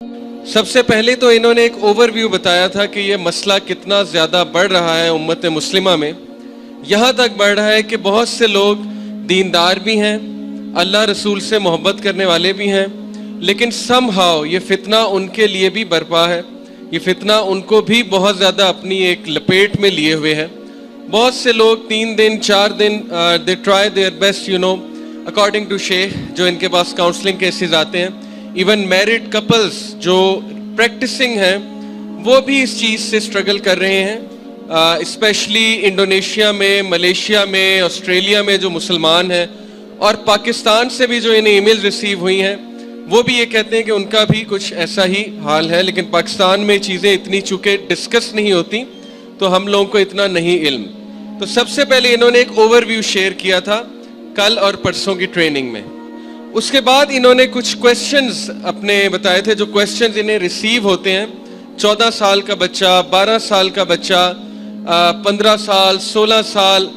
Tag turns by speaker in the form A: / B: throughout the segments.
A: سب سے پہلے تو انہوں نے ایک اوور ویو بتایا تھا کہ یہ مسئلہ کتنا زیادہ بڑھ رہا ہے امت مسلمہ میں. یہاں تک بڑھ رہا ہے کہ بہت سے لوگ دیندار بھی ہیں, اللہ رسول سے محبت کرنے والے بھی ہیں, لیکن سم ہاؤ یہ فتنہ ان کے لیے بھی برپا ہے. یہ فتنہ ان کو بھی بہت زیادہ اپنی ایک لپیٹ میں لیے ہوئے ہے. بہت سے لوگ 3 دن 4 دن they try their best according to Sheikh, جو ان کے پاس کاؤنسلنگ کیسز آتے ہیں. ایون میرڈ کپلز جو پریکٹسنگ ہیں وہ بھی اس چیز سے اسٹرگل کر رہے ہیں, اسپیشلی انڈونیشیا میں, ملیشیا میں, آسٹریلیا میں جو مسلمان ہیں, اور پاکستان سے بھی جو انہیں ای میل ریسیو ہوئی ہیں وہ بھی یہ کہتے ہیں کہ ان کا بھی کچھ ایسا ہی حال ہے. لیکن پاکستان میں چیزیں اتنی چونکہ ڈسکس نہیں ہوتی تو ہم لوگوں کو اتنا نہیں علم. تو سب سے پہلے انہوں نے ایک اوور ویو شیئر کیا تھا کل اور پرسوں کی ٹریننگ میں. اس کے بعد انہوں نے کچھ کویسچنز اپنے بتائے تھے, جو کویسچنز انہیں ریسیو ہوتے ہیں. 14 سال کا بچہ, 12 سال کا بچہ, 15 سال, 16 سال,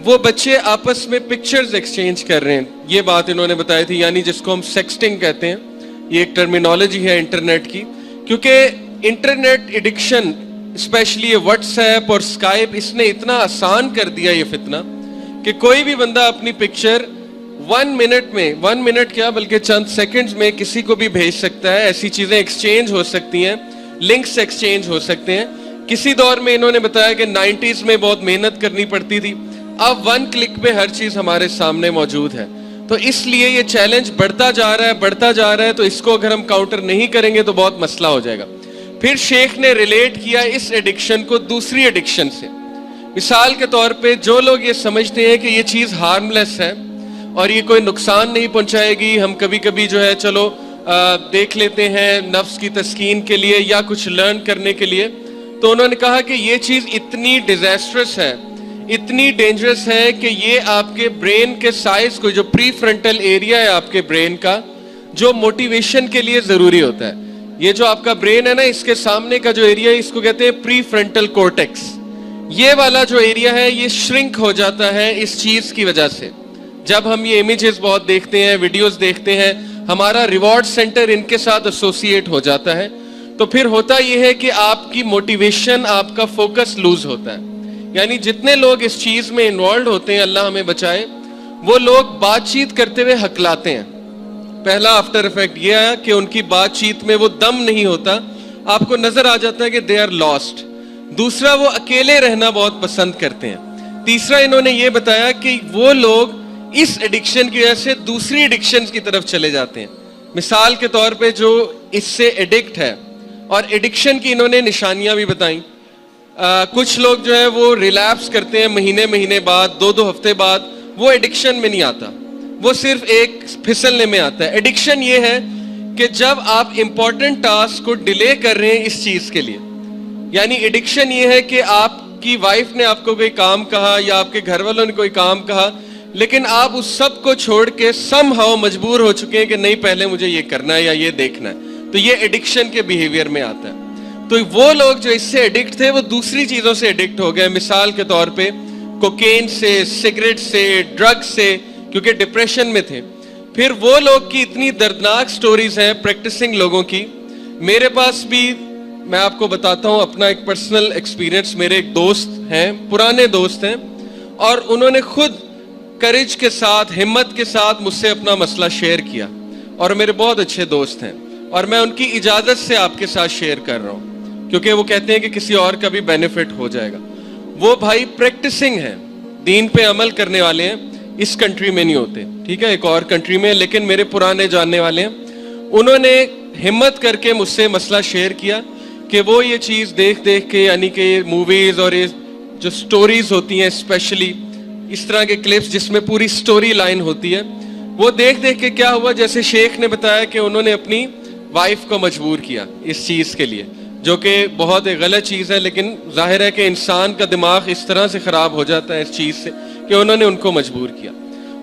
A: وہ بچے آپس میں پکچرز ایکسچینج کر رہے ہیں. یہ بات انہوں نے بتائی تھی, یعنی جس کو ہم سیکسٹنگ کہتے ہیں. یہ ایک ٹرمینالوجی ہے انٹرنیٹ کی, کیونکہ انٹرنیٹ ایڈکشن اسپیشلی یہ واٹس ایپ اور اسکائپ, اس نے اتنا آسان کر دیا یہ فتنہ کہ کوئی بھی بندہ اپنی پکچر 1 منٹ میں, 1 منٹ کیا بلکہ چند سیکنڈز میں کسی کو بھی بھیج سکتا ہے. ایسی چیزیں ایکسچینج ہو سکتی ہیں, لنکس ایکسچینج ہو سکتے ہیں. کسی دور میں انہوں نے بتایا کہ 90s میں بہت محنت کرنی پڑتی تھی, اب 1 کلک پہ ہر چیز ہمارے سامنے موجود ہے. تو اس لیے یہ چیلنج بڑھتا جا رہا ہے, تو اس کو اگر ہم کاؤنٹر نہیں کریں گے تو بہت مسئلہ ہو جائے گا. پھر شیخ نے ریلیٹ کیا اس ایڈکشن کو دوسری ایڈکشن سے. مثال کے طور پہ جو لوگ یہ سمجھتے ہیں کہ یہ چیز ہارم لیس ہے اور یہ کوئی نقصان نہیں پہنچائے گی, ہم کبھی کبھی جو ہے چلو دیکھ لیتے ہیں نفس کی تسکین کے لیے یا کچھ لرن کرنے کے لیے, تو انہوں نے کہا کہ یہ چیز اتنی ڈیزاسٹرس ہے, اتنی ڈینجرس ہے کہ یہ آپ کے برین کے سائز کو, جو پری فرنٹل ایریا ہے آپ کے برین کا, جو موٹیویشن کے لیے ضروری ہوتا ہے, یہ جو آپ کا برین ہے نا, اس کے سامنے کا جو ایریا ہے اس کو کہتے ہیں پری فرنٹل کورٹیکس. یہ والا جو ایریا ہے یہ شرنک ہو جاتا ہے اس چیز کی وجہ سے. جب ہم یہ امیجز بہت دیکھتے ہیں, ویڈیوز دیکھتے ہیں, ہمارا ریوارڈ سینٹر ان کے ساتھ ایسوسیٹ ہو جاتا ہے, تو پھر ہوتا یہ ہے کہ آپ کی موٹیویشن, آپ کا فوکس لوز ہوتا ہے. یعنی جتنے لوگ اس چیز میں انوالوڈ ہوتے ہیں, اللہ ہمیں بچائے, وہ لوگ بات چیت کرتے ہوئے ہکلاتے ہیں. پہلا آفٹر افیکٹ یہ ہے کہ ان کی بات چیت میں وہ دم نہیں ہوتا, آپ کو نظر آ جاتا ہے کہ دے آر لاسٹ. دوسرا, وہ اکیلے رہنا بہت پسند کرتے ہیں. تیسرا, انہوں نے یہ بتایا کہ وہ لوگ اس ایڈکشن کی وجہ سے دوسری ایڈکشنز کی طرف چلے جاتے ہیں. مثال کے طور پہ جو اس سے ایڈکٹ ہے, اور ایڈکشن کی انہوں نے نشانیاں بھی بتائیں. کچھ لوگ جو ہے وہ ریلیپس کرتے ہیں مہینے بعد, 2 ہفتے بعد, وہ ایڈکشن میں نہیں آتا, وہ صرف ایک پھسلنے میں آتا ہے. ایڈکشن یہ ہے کہ جب آپ امپورٹنٹ ٹاسک کو ڈیلے کر رہے ہیں اس چیز کے لیے. یعنی ایڈکشن یہ ہے کہ آپ کی وائف نے آپ کو کوئی کام کہا یا آپ کے گھر والوں نے کوئی کام کہا, لیکن آپ اس سب کو چھوڑ کے سم ہاؤ مجبور ہو چکے ہیں کہ نہیں پہلے مجھے یہ کرنا ہے یا یہ دیکھنا ہے. تو یہ ایڈکشن کے بیہیویئر میں آتا ہے. تو وہ لوگ جو اس سے ایڈکٹ تھے وہ دوسری چیزوں سے ایڈکٹ ہو گئے. مثال کے طور پہ کوکین سے, سگریٹ سے, ڈرگ سے, کیونکہ ڈپریشن میں تھے. پھر وہ لوگ کی اتنی دردناک سٹوریز ہیں پریکٹسنگ لوگوں کی. میرے پاس بھی, میں آپ کو بتاتا ہوں اپنا ایک پرسنل ایکسپیرینس. میرے ایک دوست ہیں, پرانے دوست ہیں, اور انہوں نے خود کریج کے ساتھ, ہمت کے ساتھ مجھ سے اپنا مسئلہ شیئر کیا, اور میرے بہت اچھے دوست ہیں, اور میں ان کی اجازت سے آپ کے ساتھ شیئر کر رہا ہوں, کیونکہ وہ کہتے ہیں کہ کسی اور کا بھی بینیفٹ ہو جائے گا. وہ بھائی پریکٹسنگ ہیں, دین پہ عمل کرنے والے ہیں, اس کنٹری میں نہیں ہوتے, ٹھیک ہے, ایک اور کنٹری میں, لیکن میرے پرانے جاننے والے ہیں. انہوں نے ہمت کر کے مجھ سے مسئلہ شیئر کیا کہ وہ یہ چیز دیکھ کے, یعنی کہ موویز اور یہ جو سٹوریز ہوتی ہیں, اسپیشلی اس طرح کے کلپس جس میں پوری سٹوری لائن ہوتی ہے, وہ دیکھ کے کیا ہوا, جیسے شیخ نے بتایا کہ انہوں نے اپنی وائف کو مجبور کیا اس چیز کے لیے, جو کہ بہت ایک غلط چیز ہے, لیکن ظاہر ہے کہ انسان کا دماغ اس طرح سے خراب ہو جاتا ہے اس چیز سے کہ انہوں نے ان کو مجبور کیا.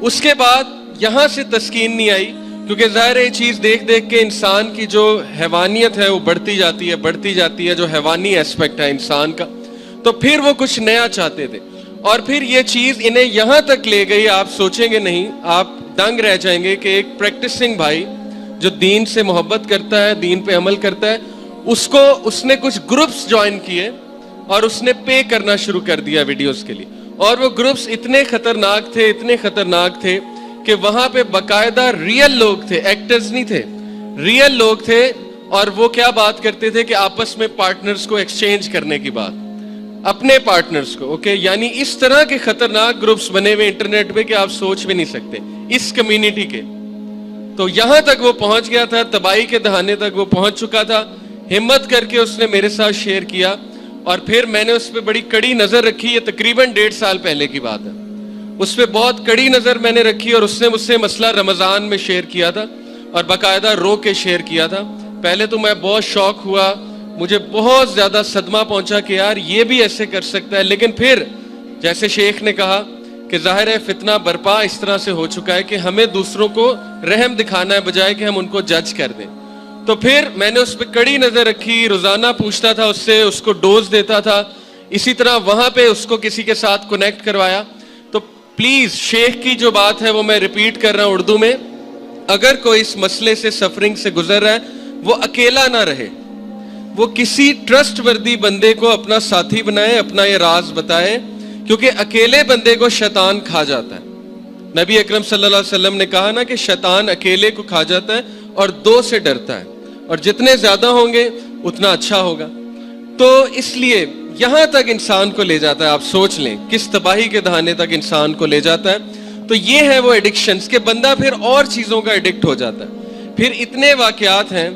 A: اس کے بعد یہاں سے تسکین نہیں آئی, کیونکہ ظاہر ہے یہ چیز دیکھ کے انسان کی جو حیوانیت ہے وہ بڑھتی جاتی ہے, جو حیوانی ایسپیکٹ ہے انسان کا. تو پھر وہ کچھ نیا چاہتے تھے, اور پھر یہ چیز انہیں یہاں تک لے گئی, آپ سوچیں گے نہیں, آپ دنگ رہ جائیں گے کہ ایک پریکٹسنگ بھائی جو دین سے محبت کرتا ہے, دین پہ عمل کرتا ہے, اس نے کچھ گروپس جوائن کیے اور اس نے پے کرنا شروع کر دیا ویڈیوز کے لیے. اور وہ گروپس اتنے خطرناک تھے کہ وہاں پہ باقاعدہ ریئل لوگ تھے, ایکٹرز نہیں تھے, ریئل لوگ تھے. اور وہ کیا بات کرتے تھے کہ آپس میں پارٹنرز کو ایکسچینج کرنے کی بات, اپنے پارٹنرز کو. اوکے, یعنی اس طرح کے خطرناک گروپس بنے ہوئے انٹرنیٹ پہ کہ آپ سوچ بھی نہیں سکتے اس کمیونٹی کے. تو یہاں تک وہ پہنچ گیا تھا, تباہی کے دہانے تک وہ پہنچ چکا تھا. ہمت کر کے اس نے میرے ساتھ شیئر کیا اور پھر میں نے اس پہ بڑی کڑی نظر رکھی. یہ تقریباً 1.5 سال پہلے کی بات ہے. اس پہ بہت کڑی نظر میں نے رکھی اور اس نے مجھ سے مسئلہ رمضان میں شیئر کیا تھا اور باقاعدہ رو کے شیئر کیا تھا. پہلے تو میں بہت شوق ہوا, مجھے بہت زیادہ صدمہ پہنچا کہ یار یہ بھی ایسے کر سکتا ہے. لیکن پھر جیسے شیخ نے کہا کہ ظاہر ہے فتنہ برپا اس طرح سے ہو چکا ہے کہ ہمیں دوسروں کو رحم دکھانا ہے بجائے کہ ہم ان کو جج کر دیں. تو پھر میں نے اس پہ کڑی نظر رکھی, روزانہ پوچھتا تھا اس سے, اس کو ڈوز دیتا تھا. اسی طرح وہاں پہ اس کو کسی کے ساتھ کنیکٹ کروایا. تو پلیز شیخ کی جو بات ہے وہ میں ریپیٹ کر رہا ہوں اردو میں, اگر کوئی اس مسئلے سے سفرنگ سے گزر رہا ہے وہ اکیلا نہ رہے, وہ کسی ٹرسٹ وردی بندے کو اپنا ساتھی بنائے, اپنا یہ راز بتائے, کیونکہ اکیلے بندے کو شیطان کھا جاتا ہے. نبی اکرم صلی اللہ علیہ وسلم نے کہا نا کہ شیطان اکیلے کو کھا جاتا ہے اور 2 سے ڈرتا ہے, اور جتنے زیادہ ہوں گے اتنا اچھا ہوگا. تو اس لیے یہاں تک انسان کو لے جاتا ہے, آپ سوچ لیں کس تباہی کے دہانے تک انسان کو لے جاتا ہے. تو یہ ہے وہ ایڈکشنز کہ بندہ پھر اور چیزوں کا ایڈکٹ ہو جاتا ہے. پھر اتنے واقعات ہیں.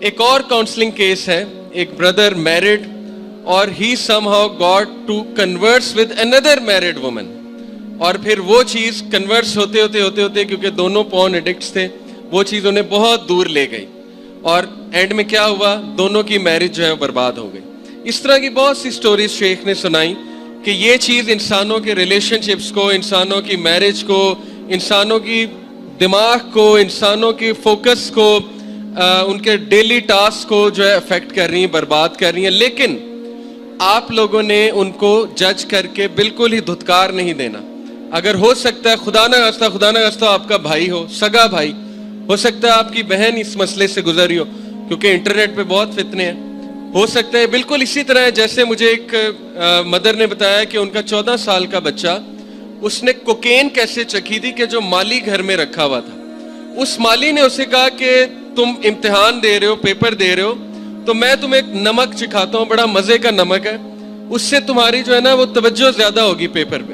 A: ایک اور کاؤنسلنگ کیس ہے, ایک بردر میرڈ اور he somehow got to converse with another married woman, اور پھر وہ چیز کنورس ہوتے کیونکہ دونوں پورن ایڈکٹس تھے, وہ چیز انہیں بہت دور لے گئی اور اینڈ میں کیا ہوا, دونوں کی میرج جو ہے برباد ہو گئی. اس طرح کی بہت سی سٹوریز شیخ نے سنائی کہ یہ چیز انسانوں کے ریلیشن شپس کو, انسانوں کی میرج کو, انسانوں کی دماغ کو, انسانوں کی فوکس کو, ان کے ڈیلی ٹاسک کو جو ہے افیکٹ کر رہی ہیں, برباد کر رہی ہیں. لیکن آپ لوگوں نے ان کو جج کر کے بالکل ہی دھتکار نہیں دینا. اگر ہو سکتا ہے خدا نہ خواستہ آپ کا بھائی ہو, سگا بھائی ہو سکتا ہے, آپ کی بہن اس مسئلے سے گزری ہو, کیونکہ انٹرنیٹ پہ بہت فتنے ہیں. ہو سکتا ہے بالکل اسی طرح ہے جیسے مجھے ایک مدر نے بتایا کہ ان کا 14 سال کا بچہ, اس نے کوکین کیسے چکھی تھی کہ جو مالی گھر میں رکھا ہوا تھا. اس مالی نے اسے کہا کہ تم امتحان دے رہے ہو, پیپر دے رہے ہو, تو میں تمہیں ایک نمک چکھاتا ہوں, بڑا مزے کا نمک ہے, اس سے تمہاری جو ہے نا وہ توجہ زیادہ ہوگی پیپر پہ.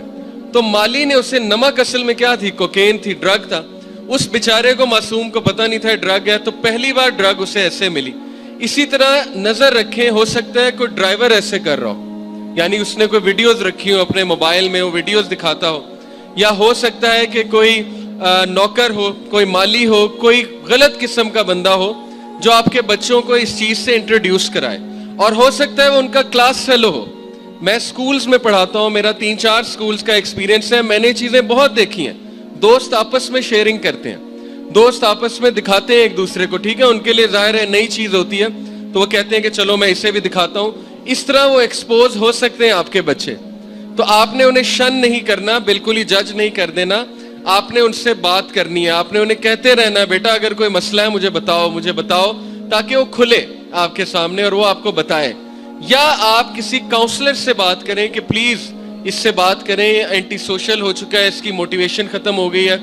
A: تو مالی نے اسے, نمک اصل میں کیا تھی, کوکین تھی, ڈرگ تھا. اس بیچارے کو معصوم کو پتہ نہیں تھا ڈرگ ہے, تو پہلی بار ڈرگ اسے ایسے ملی. اسی طرح نظر رکھیں, ہو سکتا ہے کوئی ڈرائیور ایسے کر رہا ہو, یعنی اس نے کوئی ویڈیوز رکھی ہو اپنے موبائل میں, وہ ویڈیوز دکھاتا ہو, یا ہو سکتا ہے کہ کوئی نوکر ہو, کوئی مالی ہو, کوئی غلط قسم کا بندہ ہو جو آپ کے بچوں کو اس چیز سے انٹروڈیوس کرائے. اور ہو سکتا ہے وہ ان کا کلاس فیلو ہو. میں سکولز میں پڑھاتا ہوں, میرا 3-4 سکولز کا ایکسپیرینس ہے, میں نے چیزیں بہت دیکھی ہیں. دوست آپس میں شیئرنگ کرتے ہیں, دوست آپس میں دکھاتے ہیں ایک دوسرے کو, ٹھیک ہے, ان کے لیے ظاہر ہے نئی چیز ہوتی ہے تو وہ کہتے ہیں کہ چلو میں اسے بھی دکھاتا ہوں. اس طرح وہ ایکسپوز ہو سکتے ہیں آپ کے بچے. تو آپ نے انہیں شن نہیں کرنا, بالکل ہی جج نہیں کر دینا, آپ نے ان سے بات کرنی ہے, آپ نے انہیں کہتے رہنا بیٹا اگر کوئی مسئلہ ہے مجھے بتاؤ, تاکہ وہ کھلے آپ کے سامنے اور وہ آپ کو بتائے. یا آپ کسی کاؤنسلر سے بات کریں کہ پلیز اس سے بات کریں, اینٹی سوشل ہو چکا ہے, اس کی موٹیویشن ختم ہو گئی ہے.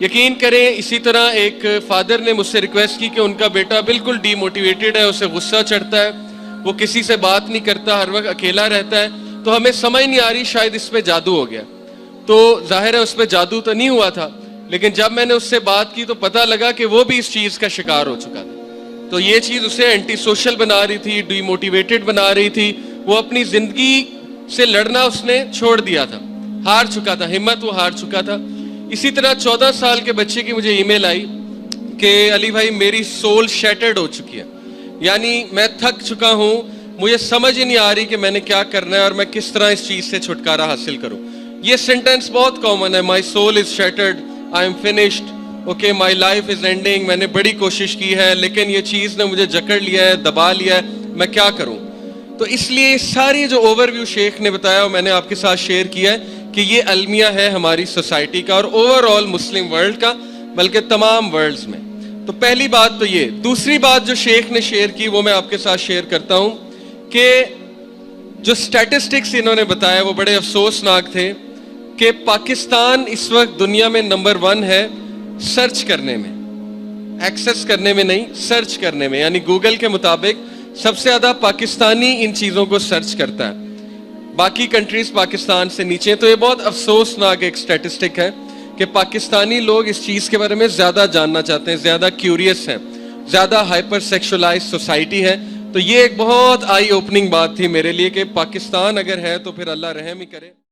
A: یقین کریں اسی طرح ایک فادر نے مجھ سے ریکویسٹ کی کہ ان کا بیٹا بالکل ڈی موٹیویٹڈ ہے, اسے غصہ چڑھتا ہے, وہ کسی سے بات نہیں کرتا, ہر وقت اکیلا رہتا ہے. تو ہمیں سمجھ نہیں آ رہی شاید اس پہ جادو ہو گیا. تو ظاہر ہے اس پہ جادو تو نہیں ہوا تھا, لیکن جب میں نے اس سے بات کی تو پتہ لگا کہ وہ بھی اس چیز کا شکار ہو چکا تھا. تو یہ چیز اسے اینٹی سوشل بنا رہی تھی, ڈی موٹیویٹڈ بنا رہی تھی. وہ اپنی زندگی سے لڑنا اس نے چھوڑ دیا تھا, ہار چکا تھا, ہمت وہ ہار چکا تھا. اسی طرح 14 سال کے بچے کی مجھے ای میل آئی کہ علی بھائی میری سول شیٹرڈ ہو چکی ہے, یعنی میں تھک چکا ہوں, مجھے سمجھ ہی نہیں آ رہی کہ میں نے کیا کرنا ہے اور میں کس طرح اس چیز سے چھٹکارا حاصل کروں. یہ سینٹینس بہت کامن ہے, my soul is shattered, I am finished, okay my life is ending, میں نے بڑی کوشش کی ہے لیکن یہ چیز نے مجھے جکڑ لیا ہے, دبا لیا ہے, میں کیا کروں. تو اس لیے ساری جو اوور ویو شیخ نے بتایا وہ میں نے آپ کے ساتھ شیئر کیا ہے کہ یہ المیہ ہے ہماری سوسائٹی کا اور اوور آل مسلم ورلڈ کا, بلکہ تمام ورلڈز میں. تو پہلی بات تو یہ. دوسری بات جو شیخ نے شیئر کی وہ میں آپ کے ساتھ شیئر کرتا ہوں کہ جو سٹیٹسٹکس انہوں نے بتایا وہ بڑے افسوسناک تھے کہ پاکستان اس وقت دنیا میں نمبر 1 ہے سرچ کرنے میں, ایکسس کرنے میں نہیں, سرچ کرنے میں. یعنی گوگل کے مطابق سب سے زیادہ پاکستانی ان چیزوں کو سرچ کرتا ہے, باقی کنٹریز پاکستان سے نیچے. تو یہ بہت افسوسناک ایک سٹیٹسٹک ہے کہ پاکستانی لوگ اس چیز کے بارے میں زیادہ جاننا چاہتے ہیں, زیادہ کیوریس ہیں, زیادہ ہائپر سیکشولائز سوسائٹی ہے. تو یہ ایک بہت آئی اوپننگ بات تھی میرے لیے کہ پاکستان اگر ہے تو پھر اللہ رحم ہی کرے.